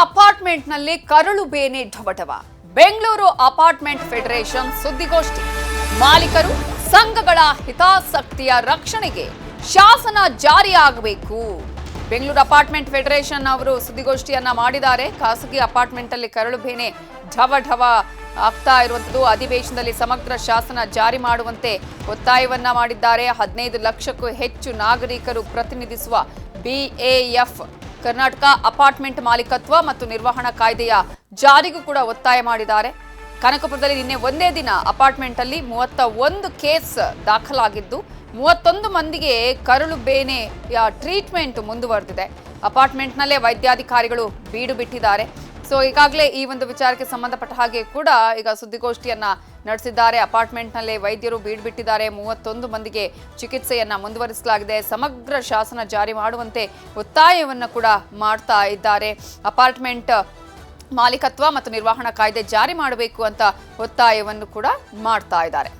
ಅಪಾರ್ಟ್ಮೆಂಟ್ನಲ್ಲಿ ಕರಳು ಬೇನೆ ಢವಢವ. Bengaluru apartment federation ಸುದ್ದಿಗೋಷ್ಠಿ. ಮಾಲೀಕರು ಸಂಘಗಳ ಹಿತಾಸಕ್ತಿಯ ರಕ್ಷಣೆಗೆ ಶಾಸನ ಜಾರಿಯಾಗಬೇಕು. ಬೆಂಗಳೂರು ಅಪಾರ್ಟ್ಮೆಂಟ್ ಫೆಡರೇಷನ್ ಅವರು ಸುದ್ದಿಗೋಷ್ಠಿಯನ್ನ ಮಾಡಿದ್ದಾರೆ. ಖಾಸಗಿ ಅಪಾರ್ಟ್ಮೆಂಟ್ ಅಲ್ಲಿ ಕರಳು ಬೇನೆ ಢವಢವ ಆಗ್ತಾ ಇರುವಂತದ್ದು. ಅಧಿವೇಶನದಲ್ಲಿ ಸಮಗ್ರ ಶಾಸನ ಜಾರಿ ಮಾಡುವಂತೆ ಒತ್ತಾಯವನ್ನ ಮಾಡಿದ್ದಾರೆ. 15 ಲಕ್ಷಕ್ಕೂ ಹೆಚ್ಚು ನಾಗರಿಕರು ಪ್ರತಿನಿಧಿಸುವ BAF ಕರ್ನಾಟಕ ಅಪಾರ್ಟ್ಮೆಂಟ್ ಮಾಲೀಕತ್ವ ಮತ್ತು ನಿರ್ವಹಣಾ ಕಾಯ್ದೆಯ ಜಾರಿಗೂ ಕೂಡ ಒತ್ತಾಯ ಮಾಡಿದ್ದಾರೆ. ಕನಕಪುರದಲ್ಲಿ ನಿನ್ನೆ ಒಂದೇ ದಿನ ಅಪಾರ್ಟ್ಮೆಂಟ್ ಅಲ್ಲಿ 31 ಕೇಸ್ ದಾಖಲಾಗಿದ್ದು 31 ಮಂದಿಗೆ ಕರಳು ಬೇನೆಯ ಟ್ರೀಟ್ಮೆಂಟ್ ಮುಂದುವರೆದಿದೆ. ಅಪಾರ್ಟ್ಮೆಂಟ್ನಲ್ಲೇ ವೈದ್ಯಾಧಿಕಾರಿಗಳು ಬೀಡು ಬಿಟ್ಟಿದ್ದಾರೆ. ಸೊ ಈಗಾಗಲೇ ಈ ಒಂದು ವಿಚಾರಕ್ಕೆ ಸಂಬಂಧಪಟ್ಟ ಹಾಗೆ ಕೂಡ ಈಗ ಸುದ್ದಿಗೋಷ್ಠಿಯನ್ನ ನಡೆಸಿದ್ದಾರೆ. ಅಪಾರ್ಟ್ಮೆಂಟ್ನಲ್ಲೇ ವೈದ್ಯರು ಬೀಡು ಬಿಟ್ಟಿದ್ದಾರೆ. 31 ಮಂದಿಗೆ ಚಿಕಿತ್ಸೆಯನ್ನ ಮುಂದುವರಿಸಲಾಗಿದೆ. ಸಮಗ್ರ ಶಾಸನ ಜಾರಿ ಮಾಡುವಂತೆ ಒತ್ತಾಯವನ್ನ ಕೂಡ ಮಾಡ್ತಾ ಇದ್ದಾರೆ. ಅಪಾರ್ಟ್ಮೆಂಟ್ ಮಾಲೀಕತ್ವ ಮತ್ತು ನಿರ್ವಹಣಾ ಕಾಯ್ದೆ ಜಾರಿ ಮಾಡಬೇಕು ಅಂತ ಒತ್ತಾಯವನ್ನು ಕೂಡ ಮಾಡ್ತಾ ಇದ್ದಾರೆ.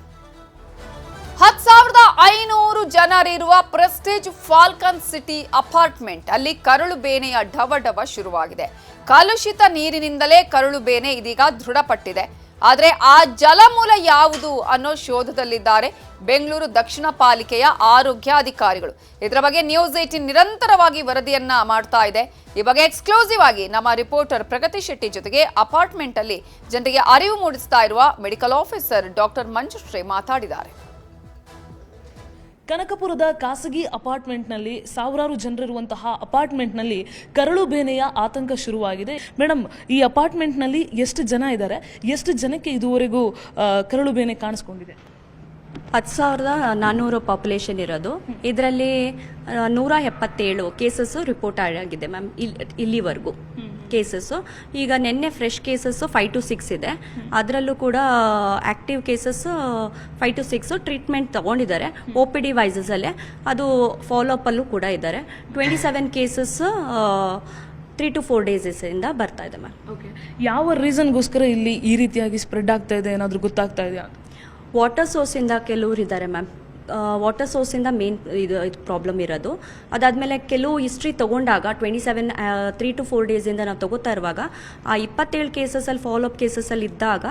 10,500 ಜನರಿರುವ ಪ್ರೆಸ್ಟೀಜ್ ಫಾಲ್ಕನ್ ಸಿಟಿ ಅಪಾರ್ಟ್ಮೆಂಟ್ ಅಲ್ಲಿ ಕರಳು ಬೇನೆಯ ಢವಢವ ಶುರುವಾಗಿದೆ. ಕಲುಷಿತ ನೀರಿನಿಂದಲೇ ಕರಳು ಬೇನೆ ಇದೀಗ ದೃಢಪಟ್ಟಿದೆ. ಆದರೆ ಆ ಜಲಮೂಲ ಯಾವುದು ಅನ್ನೋ ಶೋಧದಲ್ಲಿದ್ದಾರೆ ಬೆಂಗಳೂರು ದಕ್ಷಿಣ ಪಾಲಿಕೆಯ ಆರೋಗ್ಯಾಧಿಕಾರಿಗಳು. ಇದರ ಬಗ್ಗೆ ನ್ಯೂಸ್ 18 ನಿರಂತರವಾಗಿ ವರದಿಯನ್ನ ಮಾಡ್ತಾ ಇದೆ. ಈ ಬಗ್ಗೆ ಎಕ್ಸ್ಕ್ಲೂಸಿವ್ ಆಗಿ ನಮ್ಮ ರಿಪೋರ್ಟರ್ ಪ್ರಗತಿ ಶೆಟ್ಟಿ ಜೊತೆಗೆ ಅಪಾರ್ಟ್ಮೆಂಟ್ ಅಲ್ಲಿ ಜನರಿಗೆ ಅರಿವು ಮೂಡಿಸ್ತಾ ಇರುವ ಮೆಡಿಕಲ್ ಆಫೀಸರ್ ಡಾಕ್ಟರ್ ಮಂಜುಶ್ರೀ ಮಾತಾಡಿದ್ದಾರೆ. ಕನಕಪುರದ ಖಾಸಗಿ ಅಪಾರ್ಟ್ಮೆಂಟ್ನಲ್ಲಿ ಸಾವಿರಾರು ಜನರಿರುವಂತಹ ಅಪಾರ್ಟ್ಮೆಂಟ್ನಲ್ಲಿ ಕರಳು ಬೇನೆಯ ಆತಂಕ ಶುರುವಾಗಿದೆ. ಮೇಡಮ್, ಈ ಅಪಾರ್ಟ್ಮೆಂಟ್ನಲ್ಲಿ ಎಷ್ಟು ಜನ ಇದ್ದಾರೆ? ಎಷ್ಟು ಜನಕ್ಕೆ ಇದುವರೆಗೂ ಕರಳು ಬೇನೆ ಕಾಣಿಸ್ಕೊಂಡಿದೆ? 10,400 ಪಾಪ್ಯುಲೇಷನ್ ಇರೋದು. ಇದರಲ್ಲಿ 177 ಕೇಸಸ್ ರಿಪೋರ್ಟ್ ಆಗಿದೆ ಮ್ಯಾಮ್ ಇಲ್ಲಿವರೆಗೂ ಕೇಸಸ್ಸು. ಈಗ ನಿನ್ನೆ ಫ್ರೆಶ್ ಕೇಸಸ್ಸು 5 to 6 ಇದೆ. ಅದರಲ್ಲೂ ಕೂಡ ಆಕ್ಟಿವ್ ಕೇಸಸ್ 5 to 6 ಟ್ರೀಟ್ಮೆಂಟ್ ತಗೊಂಡಿದ್ದಾರೆ OPD ವೈಸಸಲ್ಲೇ. ಅದು ಫಾಲೋಅಪ್ ಅಲ್ಲೂ ಕೂಡ ಇದ್ದಾರೆ. 27 ಕೇಸಸ್ 3 to 4 ಡೇಸ್ ಇಂದ ಬರ್ತಾ ಇದೆ ಮ್ಯಾಮ್. ಓಕೆ, ಯಾವ ರೀಸನ್ಗೋಸ್ಕರ ಇಲ್ಲಿ ಈ ರೀತಿಯಾಗಿ ಸ್ಪ್ರೆಡ್ ಆಗ್ತಾ ಇದೆ ಏನಾದರೂ ಗೊತ್ತಾಗ್ತಾ ಇದೆಯಾ? ವಾಟರ್ ಸೋರ್ಸಿಂದ ಕೆಲವರು ಇದ್ದಾರೆ ಮ್ಯಾಮ್. ವಾಟರ್ ಸೋರ್ಸಿಂದ ಮೇನ್ ಇದು ಪ್ರಾಬ್ಲಮ್ ಇರೋದು. ಅದಾದಮೇಲೆ ಕೆಲವು ಹಿಸ್ಟ್ರಿ ತೊಗೊಂಡಾಗ 27 3 to 4 ಡೇಸಿಂದ ನಾವು ತೊಗೋತಾ ಇರುವಾಗ ಆ 27 ಕೇಸಸಲ್ಲಿ ಫಾಲೋಅಪ್ ಕೇಸಸಲ್ಲಿ ಇದ್ದಾಗ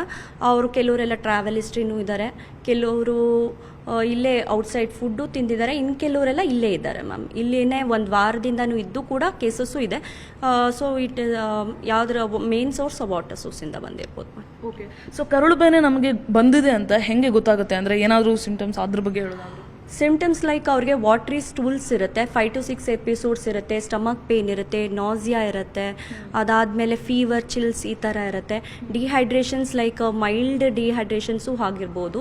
ಅವರು ಕೆಲವರೆಲ್ಲ ಟ್ರಾವೆಲ್ ಹಿಸ್ಟ್ರಿನೂ ಇದ್ದಾರೆ, ಕೆಲವರು ಇಲ್ಲೇ ಔಟ್ಸೈಡ್ ಫುಡ್ಡು ತಿಂದಿದ್ದಾರೆ, ಇನ್ನು ಕೆಲವರೆಲ್ಲ ಇಲ್ಲೇ ಇದ್ದಾರೆ ಮ್ಯಾಮ್. ಇಲ್ಲಿನೇ ಒಂದು ವಾರದಿಂದನೂ ಇದ್ದು ಕೂಡ ಕೇಸಸ್ಸು ಇದೆ. ಸೊ ಯಾವುದರ ಮೇನ್ ಸೋರ್ಸ್ ವಾಟರ್ ಸೋರ್ಸಿಂದ ಬಂದಿರ್ಬೋದು ಮ್ಯಾಮ್. ಓಕೆ, ಸೊ ಕರಳು ಬೇನೆ ನಮಗೆ ಬಂದಿದೆ ಅಂತ ಹೆಂಗೆ ಗೊತ್ತಾಗುತ್ತೆ? ಅಂದರೆ ಏನಾದರೂ ಸಿಂಪ್ಟಮ್ಸ್ ಅದ್ರ ಬಗ್ಗೆ ಹೇಳೋದಾದ್ರು? ಸಿಂಪ್ಟಮ್ಸ್ ಲೈಕ್ ಅವ್ರಿಗೆ ವಾಟ್ರಿ ಸ್ಟೂಲ್ಸ್ ಇರುತ್ತೆ, 5 to 6 ಎಪಿಸೋಡ್ಸ್ ಇರುತ್ತೆ, ಸ್ಟಮಕ್ ಪೇನ್ ಇರುತ್ತೆ, ನಾಸಿಯಾ ಇರುತ್ತೆ, ಅದಾದಮೇಲೆ ಫೀವರ್, ಚಿಲ್ಸ್ ಈ ಥರ ಇರುತ್ತೆ. ಡಿಹೈಡ್ರೇಷನ್ಸ್ ಲೈಕ್ ಮೈಲ್ಡ್ ಡಿಹೈಡ್ರೇಷನ್ಸು ಆಗಿರ್ಬೋದು.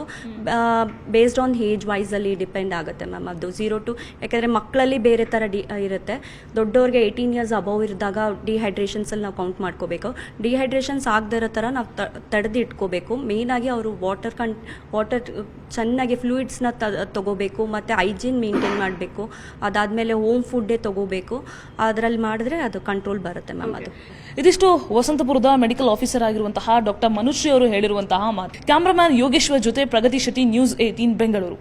ಬೇಸ್ಡ್ ಆನ್ ಏಜ್ ವೈಸಲ್ಲಿ ಡಿಪೆಂಡ್ ಆಗುತ್ತೆ ಮ್ಯಾಮ್. ಅದು 0 to, ಯಾಕಂದರೆ ಮಕ್ಕಳಲ್ಲಿ ಬೇರೆ ಥರ ಇರುತ್ತೆ. ದೊಡ್ಡವ್ರಿಗೆ 18 years ಅಬೌವ್ ಇದ್ದಾಗ ಡಿಹೈಡ್ರೇಷನ್ಸಲ್ಲಿ ನಾವು ಕೌಂಟ್ ಮಾಡ್ಕೋಬೇಕು. ಡಿಹೈಡ್ರೇಷನ್ಸ್ ಆಗದಿರೋ ಥರ ನಾವು ತಡೆದು ಇಟ್ಕೋಬೇಕು. ಮೇಯ್ನಾಗಿ ಅವರು ವಾಟರ್ ಚೆನ್ನಾಗಿ ಫ್ಲೂಯಿಡ್ಸ್ನ ತಗೋಬೇಕು ಮತ್ತು ಹೈಜೀನ್ ಮೇಂಟೈನ್ ಮಾಡಬೇಕು. ಅದಾದಮೇಲೆ ಹೋಮ್ ಫುಡ್ಡೇ ತಗೋಬೇಕು. ಅದರಲ್ಲಿ ಮಾಡಿದ್ರೆ ಅದು ಕಂಟ್ರೋಲ್ ಬರುತ್ತೆ ಮ್ಯಾಮ್. ಅದು ಇದಿಷ್ಟು ವಸಂತಪುರದ ಮೆಡಿಕಲ್ ಆಫೀಸರ್ ಆಗಿರುವಂತಹ ಡಾಕ್ಟರ್ ಮನುಶ್ರೀ ಅವರು ಹೇಳಿರುವಂತಹ ಮಾತು. ಕ್ಯಾಮ್ರಾಮ್ಯಾನ್ ಯೋಗೇಶ್ವರ್ ಜೊತೆ ಪ್ರಗತಿ ಶೆಟ್ಟಿ, ನ್ಯೂಸ್ 18 ಬೆಂಗಳೂರು.